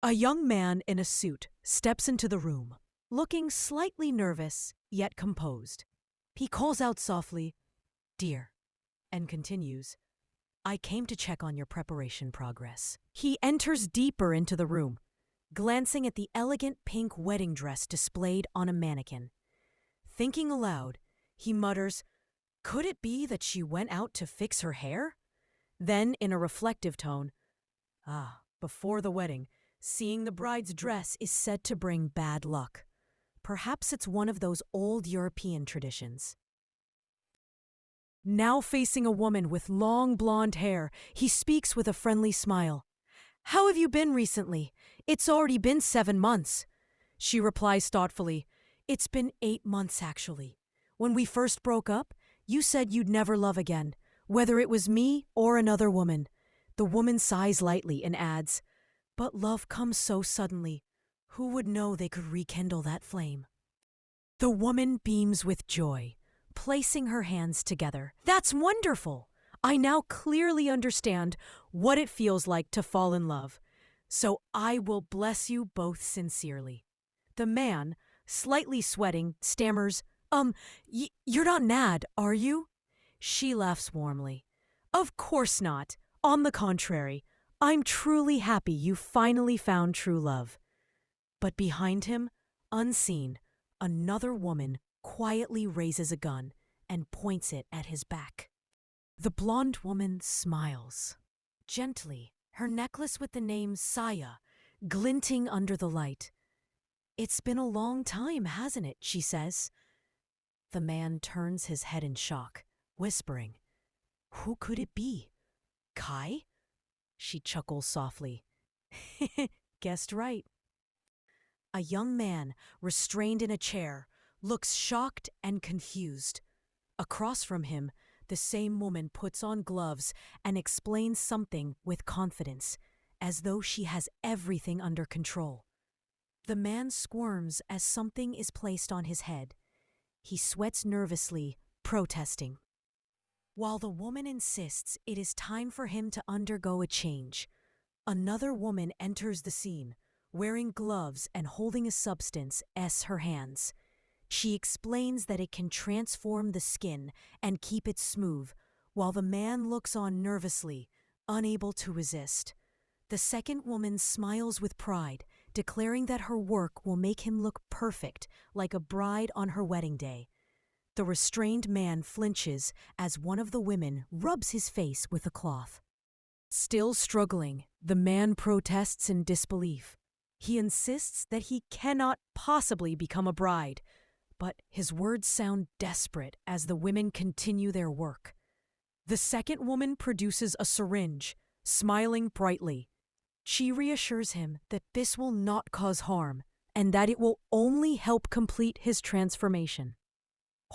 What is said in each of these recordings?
A young man in a suit steps into the room, looking slightly nervous yet composed. He calls out softly, "Dear," and continues, "I came to check on your preparation progress." He enters deeper into the room, glancing at the elegant pink wedding dress displayed on a mannequin. Thinking aloud, he mutters, "Could it be that she went out to fix her hair?" Then, in a reflective tone, before the wedding, seeing the bride's dress is said to bring bad luck. Perhaps it's one of those old European traditions. Now facing a woman with long blonde hair, he speaks with a friendly smile. "How have you been recently? It's already been 7 months." She replies thoughtfully, "It's been 8 months actually. When we first broke up, you said you'd never love again, whether it was me or another woman." The woman sighs lightly and adds, "But love comes so suddenly. Who would know they could rekindle that flame?" The woman beams with joy, placing her hands together. "That's wonderful! I now clearly understand what it feels like to fall in love. So I will bless you both sincerely." The man, slightly sweating, stammers, You're not mad, are you?" She laughs warmly. "Of course not. On the contrary, I'm truly happy you finally found true love." But behind him, unseen, another woman quietly raises a gun and points it at his back. The blonde woman smiles. Gently, her necklace with the name Saya glinting under the light. "It's been a long time, hasn't it?" she says. The man turns his head in shock, whispering, "Who could it be? Kai?" She chuckles softly. "Guessed right." A young man, restrained in a chair, looks shocked and confused. Across from him, the same woman puts on gloves and explains something with confidence, as though she has everything under control. The man squirms as something is placed on his head. He sweats nervously, protesting. While the woman insists it is time for him to undergo a change, another woman enters the scene, wearing gloves and holding a substance in her hands. She explains that it can transform the skin and keep it smooth, while the man looks on nervously, unable to resist. The second woman smiles with pride, declaring that her work will make him look perfect, like a bride on her wedding day. The restrained man flinches as one of the women rubs his face with a cloth. Still struggling, the man protests in disbelief. He insists that he cannot possibly become a bride, but his words sound desperate as the women continue their work. The second woman produces a syringe, smiling brightly. She reassures him that this will not cause harm and that it will only help complete his transformation.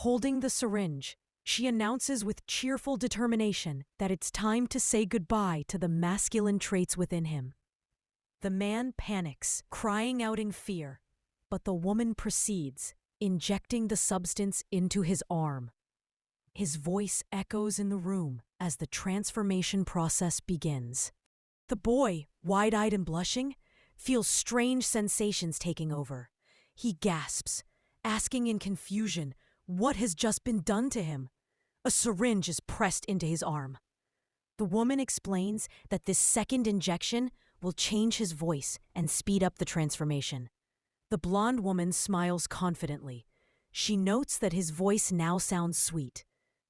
Holding the syringe, she announces with cheerful determination that it's time to say goodbye to the masculine traits within him. The man panics, crying out in fear, but the woman proceeds, injecting the substance into his arm. His voice echoes in the room as the transformation process begins. The boy, wide-eyed and blushing, feels strange sensations taking over. He gasps, asking in confusion what has just been done to him. A syringe is pressed into his arm. The woman explains that this second injection will change his voice and speed up the transformation. The blonde woman smiles confidently. She notes that his voice now sounds sweet,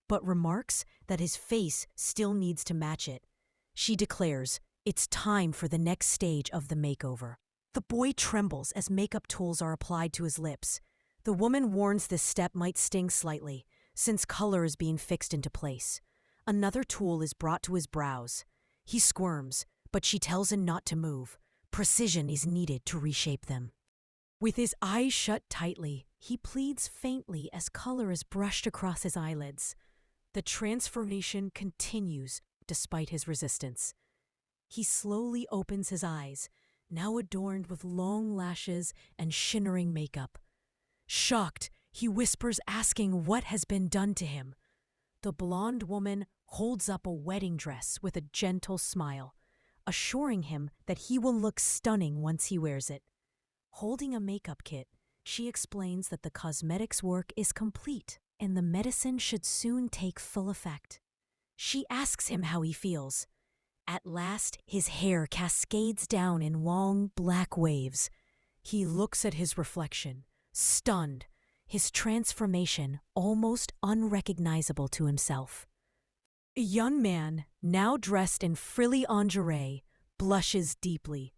but remarks that his face still needs to match it. She declares it's time for the next stage of the makeover. The boy trembles as makeup tools are applied to his lips. The woman warns this step might sting slightly, since color is being fixed into place. Another tool is brought to his brows. He squirms, but she tells him not to move. Precision is needed to reshape them. With his eyes shut tightly, he pleads faintly as color is brushed across his eyelids. The transformation continues despite his resistance. He slowly opens his eyes, now adorned with long lashes and shimmering makeup. Shocked, he whispers, asking what has been done to him. The blonde woman holds up a wedding dress with a gentle smile. assuring him that he will look stunning once he wears it. Holding a makeup kit, she explains that the cosmetics work is complete and the medicine should soon take full effect. She asks him how he feels. At last, his hair cascades down in long, black waves. He looks at his reflection, stunned, his transformation almost unrecognizable to himself. A young man, now dressed in frilly lingerie, blushes deeply.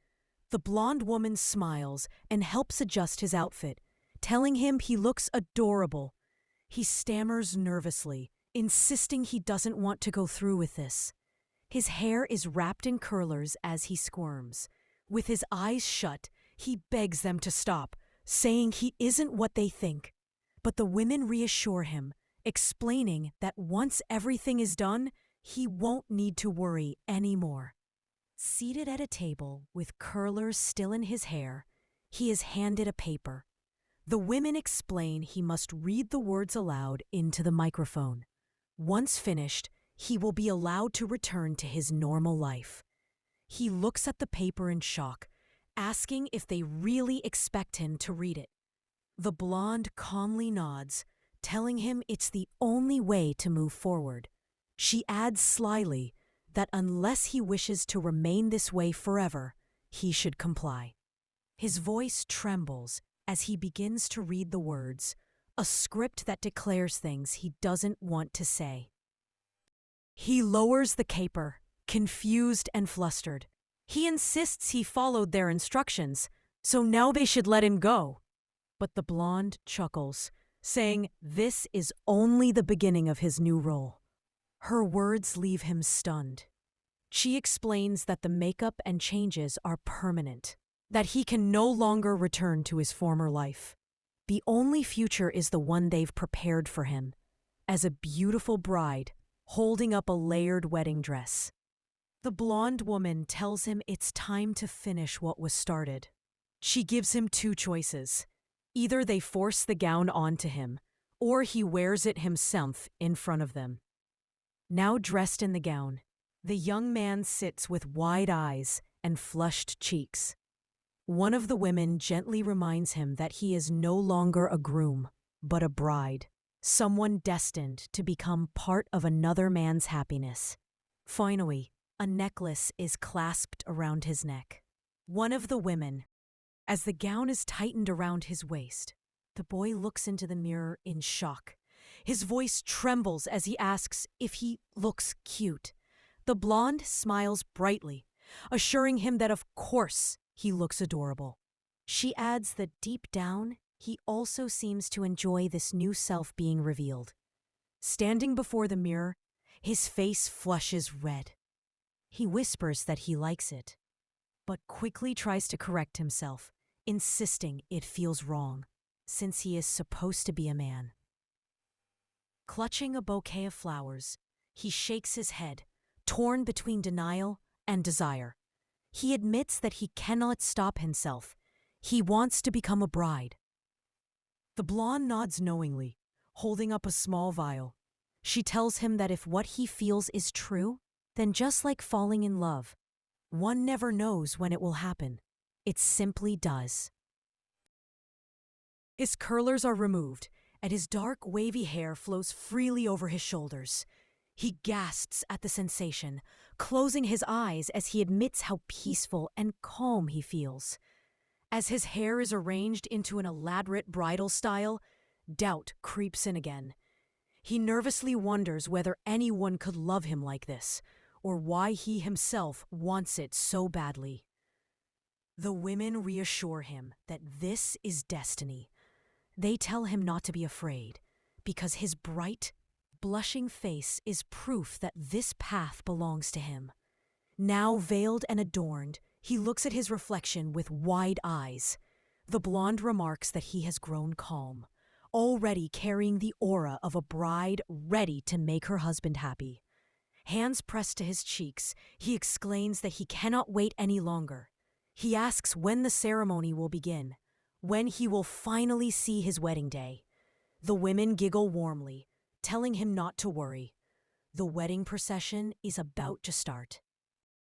The blonde woman smiles and helps adjust his outfit, telling him he looks adorable. He stammers nervously, insisting he doesn't want to go through with this. His hair is wrapped in curlers as he squirms. With his eyes shut, he begs them to stop, saying he isn't what they think. But the women reassure him, explaining that once everything is done, he won't need to worry anymore. Seated at a table with curlers still in his hair, he is handed a paper. The women explain he must read the words aloud into the microphone. Once finished, he will be allowed to return to his normal life. He looks at the paper in shock, asking if they really expect him to read it. The blonde calmly nods, telling him it's the only way to move forward. She adds slyly that unless he wishes to remain this way forever, he should comply. His voice trembles as he begins to read the words, a script that declares things he doesn't want to say. He lowers the caper, confused and flustered. He insists he followed their instructions, so now they should let him go. But the blonde chuckles, saying this is only the beginning of his new role. Her words leave him stunned. She explains that the makeup and changes are permanent, that he can no longer return to his former life. The only future is the one they've prepared for him, as a beautiful bride holding up a layered wedding dress. The blonde woman tells him it's time to finish what was started. She gives him two choices. Either they force the gown onto him, or he wears it himself in front of them. Now dressed in the gown, the young man sits with wide eyes and flushed cheeks. One of the women gently reminds him that he is no longer a groom, but a bride, someone destined to become part of another man's happiness. Finally, a necklace is clasped around his neck. One of the women, as the gown is tightened around his waist, the boy looks into the mirror in shock. His voice trembles as he asks if he looks cute. The blonde smiles brightly, assuring him that of course he looks adorable. She adds that deep down, he also seems to enjoy this new self being revealed. Standing before the mirror, his face flushes red. He whispers that he likes it, but quickly tries to correct himself, insisting it feels wrong, since he is supposed to be a man. Clutching a bouquet of flowers, he shakes his head, torn between denial and desire. He admits that he cannot stop himself. He wants to become a bride. The blonde nods knowingly, holding up a small vial. She tells him that if what he feels is true, then just like falling in love, one never knows when it will happen. It simply does. His curlers are removed, and his dark, wavy hair flows freely over his shoulders. He gasps at the sensation, closing his eyes as he admits how peaceful and calm he feels. As his hair is arranged into an elaborate bridal style, doubt creeps in again. He nervously wonders whether anyone could love him like this, or why he himself wants it so badly. The women reassure him that this is destiny. They tell him not to be afraid, because his bright, blushing face is proof that this path belongs to him. Now veiled and adorned, he looks at his reflection with wide eyes. The blonde remarks that he has grown calm, already carrying the aura of a bride ready to make her husband happy. Hands pressed to his cheeks, he exclaims that he cannot wait any longer. He asks when the ceremony will begin, when he will finally see his wedding day. The women giggle warmly, telling him not to worry. The wedding procession is about to start.